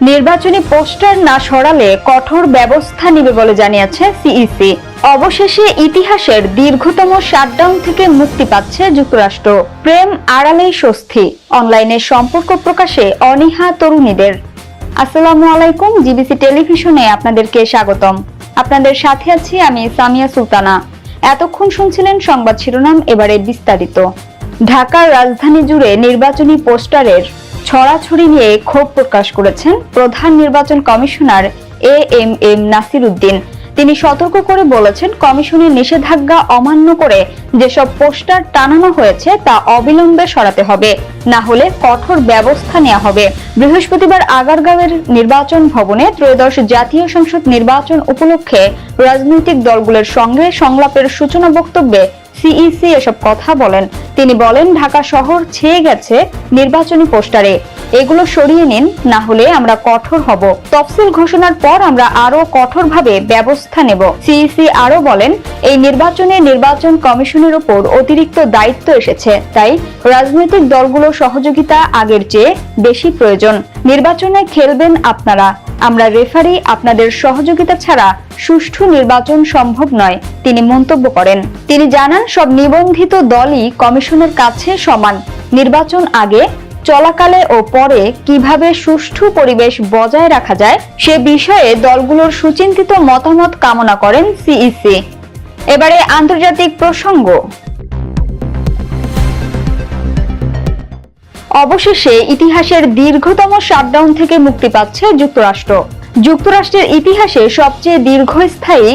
নির্বাচনী পোস্টার না সরালে কঠোর ব্যবস্থা নেবে বলে জানিয়েছে সিইসি। অবশেষে ইতিহাসের দীর্ঘতম শাটডাউন থেকে মুক্তি পাচ্ছে যুক্তরাষ্ট্র। প্রেম আড়ালেই স্বস্তি, অনলাইনে সম্পর্ক প্রকাশে অনীহা তরুণীদের। আসসালামু আলাইকুম, জিবিসি টেলিভিশনে আপনাদেরকে স্বাগতম। আপনাদের সাথে আছি আমি সামিয়া সুলতানা। এতক্ষণ শুনছিলেন সংবাদ শিরোনাম, এবারে বিস্তারিত। ঢাকার রাজধানী জুড়ে নির্বাচনী পোস্টারের ছড়াছড়ি নিয়ে ক্ষোভ প্রকাশ করেছেন প্রধান নির্বাচন কমিশনার এএমএম নাসির উদ্দিন। তিনি সতর্ক করে বলেছেন, কমিশনের নিষেধাজ্ঞা অমান্য করে যেসব পোস্টার টানানো হয়েছে তা অবিলম্বে সরাতে হবে, না হলে কঠোর ব্যবস্থা নেওয়া হবে। বৃহস্পতিবার আগারগাঁওয়ের নির্বাচন ভবনে ত্রয়োদশ জাতীয় সংসদ নির্বাচন উপলক্ষে রাজনৈতিক দলগুলোর সঙ্গে সংলাপের সূচনা বক্তব্যে সিইসি এসব কথা বলেন। তিনি বলেন, ঢাকা শহর ছেয়ে গেছে নির্বাচনী পোস্টারে, এগুলো সরিয়ে নিন, না হলে আমরা কঠোর হব। তফসিল ঘোষণার পর আমরা আরো কঠোরভাবে ব্যবস্থা নেব। সিইসি আরো বলেন, এই নির্বাচনে নির্বাচন কমিশনের উপর অতিরিক্ত দায়িত্ব এসেছে, তাই রাজনৈতিক দলগুলোর সহযোগিতা আগের চেয়ে বেশি প্রয়োজন। নির্বাচনে খেলবেন আপনারা, আমরা রেফারি, আপনাদের সহযোগিতা ছাড়া সুষ্ঠু নির্বাচন সম্ভব নয়, তিনি মন্তব্য করেন। তিনি জানান, সব নিবন্ধিত দলই কমিশনের কাছে সমান। নির্বাচন আগে, চলাকালে ও পরে কিভাবে সুষ্ঠু পরিবেশ বজায় রাখা যায় সে বিষয়ে দলগুলোর সুচিন্তিত মতামত কামনা করেন সিইসি। এবারে আন্তর্জাতিক প্রসঙ্গ। অবশেষে ইতিহাসের দীর্ঘতম শাটডাউন থেকে মুক্তি পাচ্ছে যুক্তরাষ্ট্র। যুক্তরাষ্ট্রের ইতিহাসে সবচেয়ে দীর্ঘস্থায়ী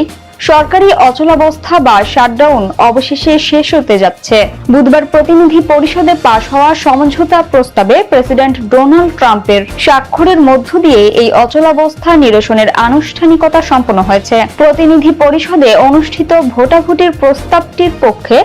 সরকারি অচলাবস্থা বা শাটডাউন অবশেষে শেষ হতে যাচ্ছে। বুধবার প্রতিনিধি পরিষদে পাশ হওয়া সমঝোতা প্রস্তাবে প্রেসিডেন্ট ডোনাল্ড ট্রাম্পের স্বাক্ষরের মধ্য দিয়ে এই অচলাবস্থা নিরসনের আনুষ্ঠানিকতা সম্পন্ন হয়েছে। প্রতিনিধি পরিষদে অনুষ্ঠিত ভোটাভুটির প্রস্তাবটির পক্ষে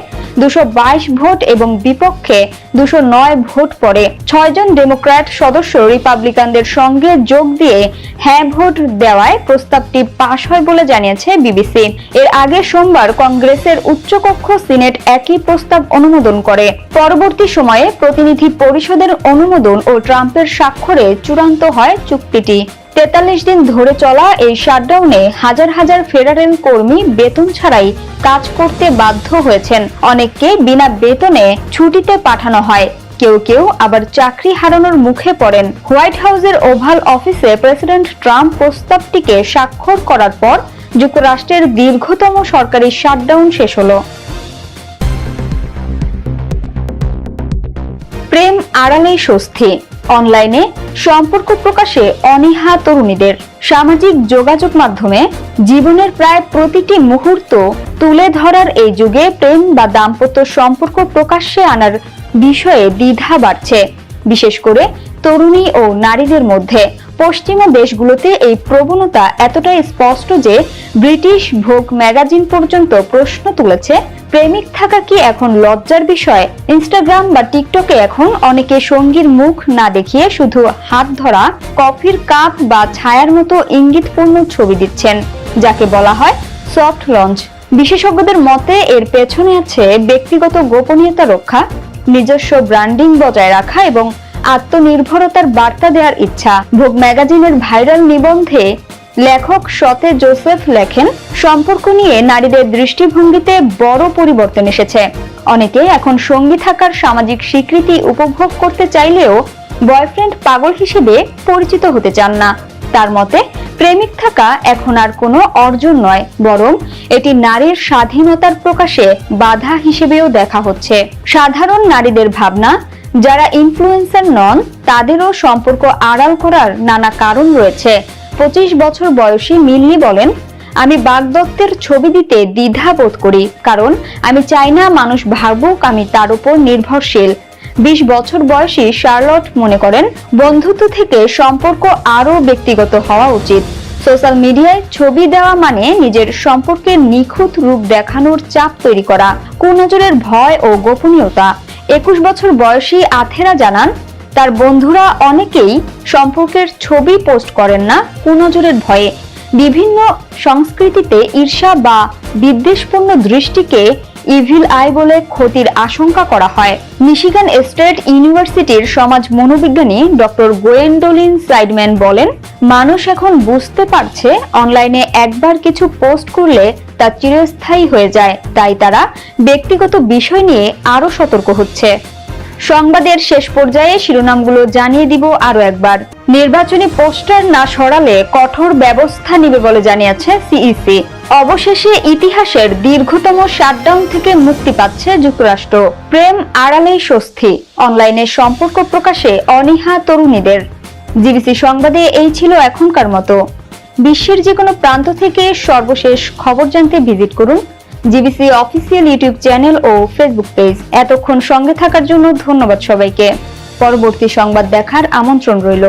222 ভোট এবং বিপক্ষে 209 ভোট পড়ে। 6 জন ডেমোক্র্যাট সদস্য রিপাবলিকানদের সঙ্গে যোগ দিয়ে হ্যাঁ ভোট দেওয়ায় প্রস্তাবটি পাশ হয় বলে জানিয়েছে বিবিসি। এর আগে সোমবার কংগ্রেসের উচ্চকক্ষ সিনেট একই প্রস্তাব অনুমোদন করে। পরবর্তী সময়ে প্রতিনিধি পরিষদের অনুমোদন ও ট্রাম্পের স্বাক্ষরে চূড়ান্ত হয় চুক্তিটি। 43 দিন ধরে চলা এই শাটডাউনে হাজার হাজার ফেডারেল কর্মী বেতন ছাড়াই কাজ করতে বাধ্য হয়েছেন। অনেককে বিনা বেতনে ছুটিতে পাঠানো হয়, কেউ কেউ আবার চাকরি হারানোর মুখে পড়েন। হোয়াইট হাউসের ওভাল অফিসে প্রেসিডেন্ট ট্রাম্প প্রস্তাবটিকে স্বাক্ষর করার পর যুক্তরাষ্ট্রের দীর্ঘতম সরকারি শাটডাউন শেষ হলো। প্রেম আড়ালেই স্বস্তি, অনলাইনে সম্পর্ক প্রকাশে অনীহা তরুণীদের। সামাজিক যোগাযোগ মাধ্যমে জীবনের প্রায় প্রতিটি মুহূর্ত তুলে ধরার এই যুগে প্রেম বা দাম্পত্য সম্পর্ক প্রকাশ্যে আনার বিষয়ে দ্বিধা বাড়ছে, বিশেষ করে তরুণী ও নারীদের মধ্যে। পশ্চিমা দেশগুলোতে এই প্রবণতা এতটাই স্পষ্ট যে ব্রিটিশ ভোগ ম্যাগাজিন পর্যন্ত প্রশ্ন তুলেছে, প্রেমিক থাকা কি এখন লজ্জার বিষয়? ইনস্টাগ্রাম বা টিকটকে এখন অনেকে সঙ্গীর মুখ না দেখিয়ে শুধু হাত ধরা, কফির কাপ বা ছায়ার মতো ইঙ্গিতপূর্ণ ছবি দিচ্ছেন, যাকে বলা হয় সফট লঞ্চ। বিশেষজ্ঞদের মতে এর পেছনে আছে ব্যক্তিগত গোপনীয়তা রক্ষা, নিজস্ব ব্র্যান্ডিং বজায় রাখা এবং আত্মনির্ভরতার বার্তা দেওয়ার ইচ্ছা। ভোগ ম্যাগাজিনের ভাইরাল নিবন্ধে লেখক শতে জোসেফ লেখেন, সম্পর্ক নিয়ে নারীদের দৃষ্টিভঙ্গিতে বড় পরিবর্তন এসেছে। অনেকে এখন সঙ্গী থাকার সামাজিক স্বীকৃতি উপভোগ করতে চাইলেও বয়ফ্রেন্ড পাগল হিসেবে পরিচিত হতে চান না। তার মতে, প্রেমিক থাকা এখন আর কোনো অর্জন নয়, বরং এটি নারীর স্বাধীনতার প্রকাশে বাধা হিসেবেও দেখা হচ্ছে। সাধারণ নারীদের ভাবনা, যারা ইনফ্লুয়েন্সার নন তাদেরও সম্পর্ক আড়াল করার নানা কারণ রয়েছে। 25 বছর বয়সী মিল্লি বলেন, আমি বাগদত্তের ছবি দিতে দ্বিধা বোধ করি, কারণ আমি চাই না মানুষ ভাবুক আমি তার উপর নির্ভরশীল। 20 বছর বয়সী শার্লট মনে করেন, বন্ধুত্ব থেকে সম্পর্ক আরো ব্যক্তিগত হওয়া উচিত। সোশ্যাল মিডিয়ায় ছবি দেওয়া মানে নিজের সম্পর্কের নিখুঁত রূপ দেখানোর চাপ তৈরি করা, কুনজরের ভয় ও গোপনীয়তা। 21 বছর বয়সী আথেরা জানান, তার বন্ধুরা অনেকেই সম্পর্কের ছবি পোস্ট করেন না কুনজরের ভয়ে। বিভিন্ন সংস্কৃতিতে ঈর্ষা বা বিদ্বেষপূর্ণ দৃষ্টিকে ইভিল আই বলে ক্ষতির আশঙ্কা করা হয়। মিশিগান স্টেট ইউনিভার্সিটির সমাজ মনোবিজ্ঞানী ডক্টর গোয়েন্ডোলিন সাইডম্যান বলেন, মানুষ এখন বুঝতে পারছে অনলাইনে একবার কিছু পোস্ট করলে তা চিরস্থায়ী হয়ে যায়, তাই তারা ব্যক্তিগত বিষয় নিয়ে আরো সতর্ক হচ্ছে। সংবাদের শেষ পর্যায়ে শিরোনামগুলো জানিয়ে দিব আরো একবার। নির্বাচনী পোস্টার না সরালে কঠোর ব্যবস্থা নেবে বলে জানিয়েছে সিইসি। অবশেষে ইতিহাসের দীর্ঘতম শাটডাউন থেকে মুক্তি পাচ্ছে যুক্তরাষ্ট্র। প্রেম আড়ালেই স্বস্তি, অনলাইনে সম্পর্ক প্রকাশে অনীহা তরুণীদের। জিবিসি সংবাদে এই ছিল এখনকার মতো। বিশ্বের যে কোনো প্রান্ত থেকে সর্বশেষ খবর জানতে ভিজিট করুন জিবিসি অফিসিয়াল ইউটিউব চ্যানেল ও ফেসবুক পেজ। এতক্ষণ সঙ্গে থাকার জন্য ধন্যবাদ সবাইকে। পরবর্তী সংবাদ দেখার আমন্ত্রণ রইল।